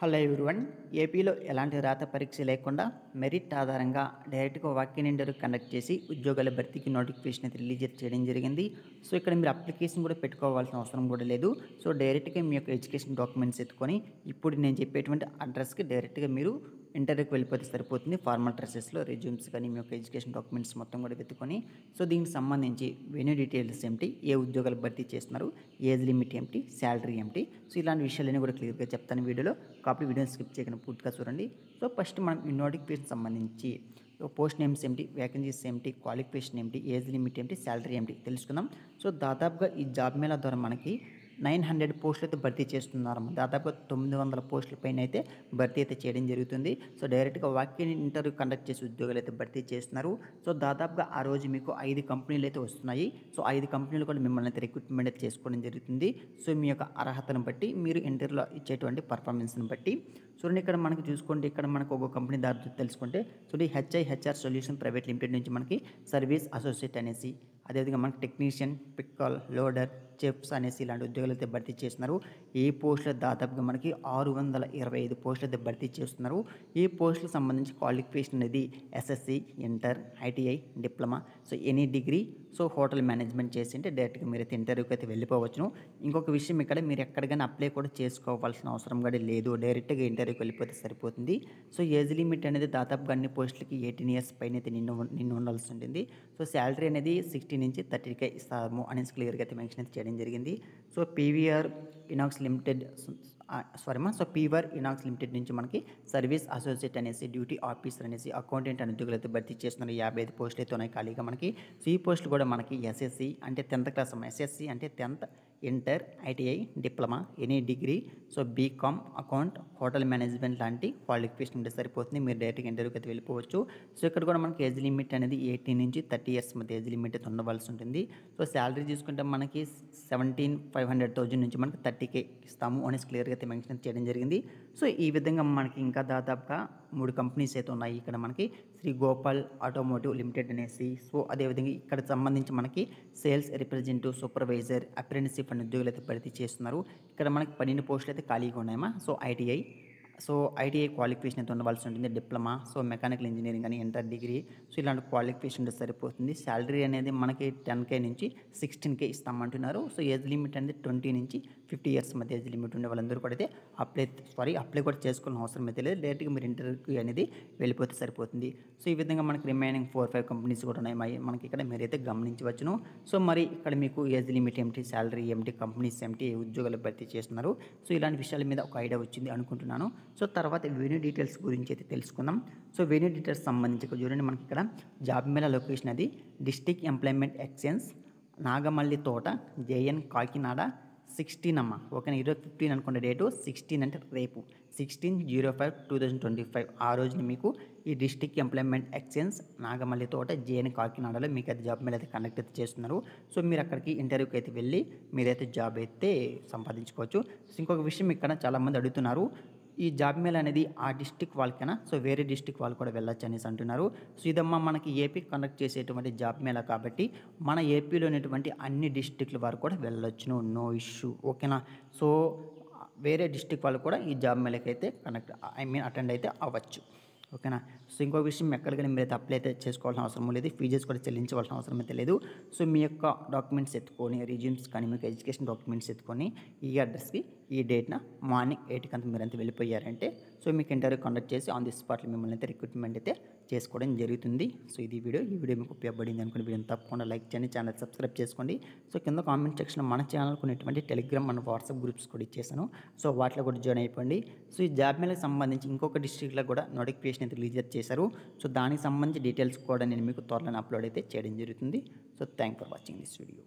Hello everyone. ఏపీలో ఎలాంటి రాత పరీక్ష లేకుండా మెరిట్ ఆధారంగా డైరెక్ట్గా వాక్-ఇన్ ఇంటర్వ్యూ కండక్ట్ చేసి ఉద్యోగాల భర్తీకి నోటిఫికేషన్ అయితే రిలీజ్ చేయడం జరిగింది. సో ఇక్కడ మీరు అప్లికేషన్ కూడా పెట్టుకోవాల్సిన అవసరం కూడా లేదు. సో డైరెక్ట్గా మీ యొక్క ఎడ్యుకేషన్ డాక్యుమెంట్స్ ఎత్తుకొని ఇప్పుడు నేను చెప్పేటువంటి అడ్రస్కి డైరెక్ట్గా మీరు ఇంటర్వ్యూకి వెళ్ళిపోతే సరిపోతుంది. ఫార్మల్ డ్రెస్సెస్లో రెజ్యూమ్స్ కానీ మీ యొక్క ఎడ్యుకేషన్ డాక్యుమెంట్స్ మొత్తం కూడా వెతుకొని సో దీనికి సంబంధించి వెన్యూ డీటెయిల్స్ ఏమిటి, ఏ ఉద్యోగాలు భర్తీ చేస్తున్నారు, ఏజ్ లిమిట్ ఏమిటి, శాలరీ ఏమిటి, సో ఇలాంటి విషయాలన్నీ కూడా క్లియర్గా చెప్తాను వీడియోలో. కాబట్టి వీడియోని స్కిప్ చేయకుండా పూర్తిగా చూడండి. సో ఫస్ట్ మనం ఈ నోటిఫికేషన్ సంబంధించి పోస్ట్ నేమ్స్ ఏమిటి, వేకెన్సీస్ ఏమిటి, క్వాలిఫికేషన్ ఏమిటి, ఏజ్ లిమిట్ ఏమిటి, శాలరీ ఏమిటి తెలుసుకుందాం. సో దాదాపుగా ఈ జాబ్ మేళా ద్వారా మనకి 900 పోస్టులు అయితే భర్తీ చేస్తున్నారు. దాదాపుగా 900 పోస్టుల పైన అయితే భర్తీ అయితే చేయడం జరుగుతుంది. సో డైరెక్ట్గా వాక్-ఇన్ ఇంటర్వ్యూ కండక్ట్ చేసి ఉద్యోగాలు అయితే భర్తీ చేస్తున్నారు. సో దాదాపుగా ఆ రోజు మీకు 5 కంపెనీలు అయితే వస్తున్నాయి. సో 5 కంపెనీలు కూడా మిమ్మల్ని అయితే రిక్రూట్మెంట్ అయితే చేసుకోవడం జరుగుతుంది. సో మీ యొక్క అర్హతను బట్టి మీరు ఇంటర్వ్యూలో ఇచ్చేటువంటి పర్ఫార్మెన్స్ని బట్టి చూడండి. ఇక్కడ మనకి చూసుకోండి, ఇక్కడ మనకు ఒక కంపెనీ దారి తెలుసుకుంటే చూడండి, హెచ్ఐహెచ్ఆర్ సొల్యూషన్ ప్రైవేట్ లిమిటెడ్ నుంచి మనకి సర్వీస్ అసోసియేట్ అనేసి, అదేవిధంగా మనకి టెక్నీషియన్, పిక్కల్, లోడర్, చెఫ్స్ అనేసి ఇలాంటి ఉద్యోగాలు అయితే భర్తీ చేస్తున్నారు. ఈ పోస్టులు దాదాపుగా మనకి 625 పోస్టులు అయితే భర్తీ చేస్తున్నారు. ఈ పోస్టులకు సంబంధించి క్వాలిఫికేషన్ అనేది SSC, inter, ITI, diploma, so any degree, so hotel management చేసి అంటే డైరెక్ట్గా మీరైతే ఇంటర్వ్యూకి అయితే వెళ్ళిపోవచ్చును. ఇంకొక విషయం, ఇక్కడ మీరు ఎక్కడికైనా అప్లై కూడా చేసుకోవాల్సిన అవసరం కూడా లేదు, డైరెక్ట్గా ఇంటర్వ్యూకి వెళ్ళిపోతే సరిపోతుంది. సో ఏజ్ లిమిట్ అనేది దాదాపుగా అన్ని పోస్టులకి 18 ఇయర్స్ పైన అయితే నిన్ను ఉండాల్సి ఉంటుంది. సో శాలరీ అనేది 60 నుంచి 30K ఇస్తాము అనేసి క్లియర్గా అయితే మెన్షన్ అయితే చేయడం జరిగింది. సో పీవీఆర్ ఇనాక్స్ లిమిటెడ్ నుంచి మనకి సర్వీస్ అసోసియేట్ అనేసి, డ్యూటీ ఆఫీసర్ అనేసి, అకౌంటెంట్ అనే ఉద్యోగులు అయితే భర్తీ చేస్తున్నారు. 55 పోస్టులు అయితే ఉన్నాయి ఖాళీగా మనకి. సో ఈ పోస్టులు కూడా మనకి ఎస్ఎస్సి అంటే 10th క్లాస్, ఎస్ఎస్సి అంటే 10th, inter, ITI, diploma, any degree, so BCom, account, hotel management లాంటి క్వాలిఫికేషన్ ఉంటే సరిపోతుంది. మీరు డైరెక్ట్గా ఇంటర్వ్యూకి అయితే వెళ్ళిపోవచ్చు. సో ఇక్కడ కూడా మనకి ఏజ్ లిమిట్ అనేది 18 నుంచి 30 ఇయర్స్ మధ్య ఏజ్ లిమిట్ అయితే ఉండవలసి ఉంటుంది. సో శాలరీ చూసుకుంటే మనకి 17,500,000 నుంచి మనకి 30K ఇస్తాము అనేసి క్లియర్గా అయితే మెన్షన్ చేయడం జరిగింది. సో ఈ విధంగా మనకి ఇంకా దాదాపుగా 3 కంపెనీస్ అయితే ఉన్నాయి. ఇక్కడ మనకి శ్రీ గోపాల్ ఆటోమోటివ్ లిమిటెడ్ అనేసి, సో అదేవిధంగా ఇక్కడ సంబంధించి మనకి సేల్స్ రిప్రజెంటేటివ్, సూపర్వైజర్, అప్రెంటిస్షిప్ అనే ఉద్యోగులు అయితే భర్తీ చేస్తున్నారు. ఇక్కడ మనకి 12 పోస్టులు అయితే ఖాళీగా ఉన్నాయమ్మా. సో ఐటీఐ క్వాలిఫికేషన్ అయితే ఉండవలసి ఉంటుంది. డిప్లొమా, సో మెకానికల్ ఇంజనీరింగ్ అని, ఇంటర్ డిగ్రీ, సో ఇలాంటి క్వాలిఫికేషన్ ఉంటే సరిపోతుంది. శాలరీ అనేది మనకి 10K నుంచి 16K ఇస్తామంటున్నారు. సో ఏజ్ లిమిట్ అనేది 20 నుంచి 50 ఇయర్స్ మధ్య ఏజ్ లిమిట్ ఉండే వాళ్ళందరూ కూడా అయితే అప్లై కూడా చేసుకోవాల్సిన అవసరం అయితే లేదు. డైరెక్ట్గా మీరు ఇంటర్వ్యూకి అనేది వెళ్ళిపోతే సరిపోతుంది. సో ఈ విధంగా మనకి రిమైనింగ్ 4-5 కంపెనీస్ కూడా ఉన్నాయి మనకి ఇక్కడ, మీరైతే గమనించవచ్చును. సో మరి ఇక్కడ మీకు ఏజ్ లిమిట్ ఏమిటి, శాలరీ ఏమిటి, కంపెనీస్ ఏమిటి, ఉద్యోగాలు భర్తీ చేస్తున్నారు, సో ఇలాంటి విషయాల మీద ఒక ఐడియా వచ్చింది అనుకుంటున్నాను. సో తర్వాత వెన్యూ డీటెయిల్స్ గురించి అయితే తెలుసుకుందాం. సో వెన్యూ డీటెయిల్స్ సంబంధించి చూడండి, మనకి ఇక్కడ జాబ్ మేళా లొకేషన్ అది డిస్ట్రిక్ట్ ఎంప్లాయ్మెంట్ ఎక్స్చేంజ్, నాగమల్లి తోట, జేఎన్, కాకినాడ, 16 అమ్మ. ఓకేనా, ఈరోజు 15 అనుకునే డేటు, 16 అంటే రేపు 16/05/2025 ఆ రోజున మీకు ఈ డిస్ట్రిక్ట్ ఎంప్లాయ్మెంట్ ఎక్స్చేంజ్, నాగమల్లి తోట, జేఎన్, కాకినాడలో మీకు అయితే జాబ్ మేళా అయితే కండక్ట్ అయితే చేస్తున్నారు. సో మీరు అక్కడికి ఇంటర్వ్యూకి అయితే వెళ్ళి మీరైతే జాబ్ అయితే సంపాదించుకోవచ్చు. ఇంకొక విషయం, ఇక్కడ చాలామంది అడుగుతున్నారు, ఈ జాబ్ మేళా అనేది ఆ డిస్ట్రిక్ట్ వాళ్ళకైనా, సో వేరే డిస్ట్రిక్ట్ వాళ్ళు కూడా వెళ్ళొచ్చు అనేసి అంటున్నారు. సో ఇదమ్మా మనకి ఏపీ కండక్ట్ చేసేటువంటి జాబ్ మేళా కాబట్టి మన ఏపీలో ఉన్నటువంటి అన్ని డిస్ట్రిక్ట్ల వారు కూడా వెళ్ళొచ్చును, నో ఇష్యూ. ఓకేనా, సో వేరే డిస్ట్రిక్ట్ వాళ్ళు కూడా ఈ జాబ్ మేళాకి అయితే అటెండ్ అయితే అవ్వచ్చు. ఓకేనా. సో ఇంకో విషయం, ఎక్కడికైనా మీరైతే అప్లై అయితే చేసుకోవాల్సిన అవసరం లేదు, ఫీజెస్ కూడా చెల్లించవలసిన అవసరం అయితే లేదు. సో మీ యొక్క డాక్యుమెంట్స్ ఎత్తుకొని, రెజ్యూమ్స్ కానీ మీకు ఎడ్యుకేషన్ డాక్యుమెంట్స్ ఎత్తుకొని ఈ అడ్రస్కి ఈ డేట్న మార్నింగ్ 8కి అంతా మీరంతా వెళ్ళిపోయారంటే సో మీకు ఇంటర్వ్యూ కండక్ట్ చేసి ఆన్ ది స్పాట్లో మిమ్మల్ని అయితే రిక్రూట్మెంట్ అయితే చేసుకోవడం జరుగుతుంది. సో ఈ వీడియో మీకు ఉపయోగపడింది అనుకుని వీడియోని తప్పకుండా లైక్ చేయండి, ఛానల్ సబ్స్క్రైబ్ చేసుకోండి. సో కింద కామెంట్ సెక్షన్లో మన ఛానల్కి ఉన్నటువంటి టెలిగ్రామ్ అండ్ వాట్సాప్ గ్రూప్స్ కూడా ఇచ్చేసాను. సో వాటిలో కూడా జాయిన్ అయిపోండి. సో ఈ జాబ్ మేళకి సంబంధించి ఇంకొక డిస్ట్రిక్ట్లో కూడా నోటిఫికేషన్ అయితే రిలీజ్ చేశారు. సో దానికి సంబంధించి డీటెయిల్స్ కూడా నేను మీకు త్వరలో అప్లోడ్ అయితే చేయడం జరుగుతుంది. So thank for watching this video.